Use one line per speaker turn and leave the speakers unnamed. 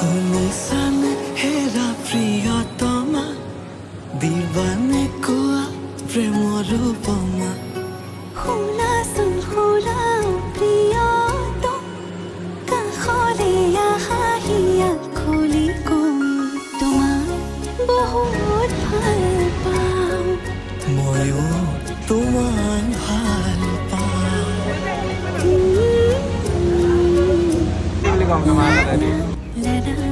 শুনিছানে হেৰা প্ৰিয়তমা দিবানে কোৱা প্ৰেমৰ উপমা
শুনাচোন শুনা প্ৰিয়তম কাষলে আহা হিয়া খুলি কম তোমাক বহুত ভাল পাওঁ
ময়ো তোমাক ভাল পাওঁ
La la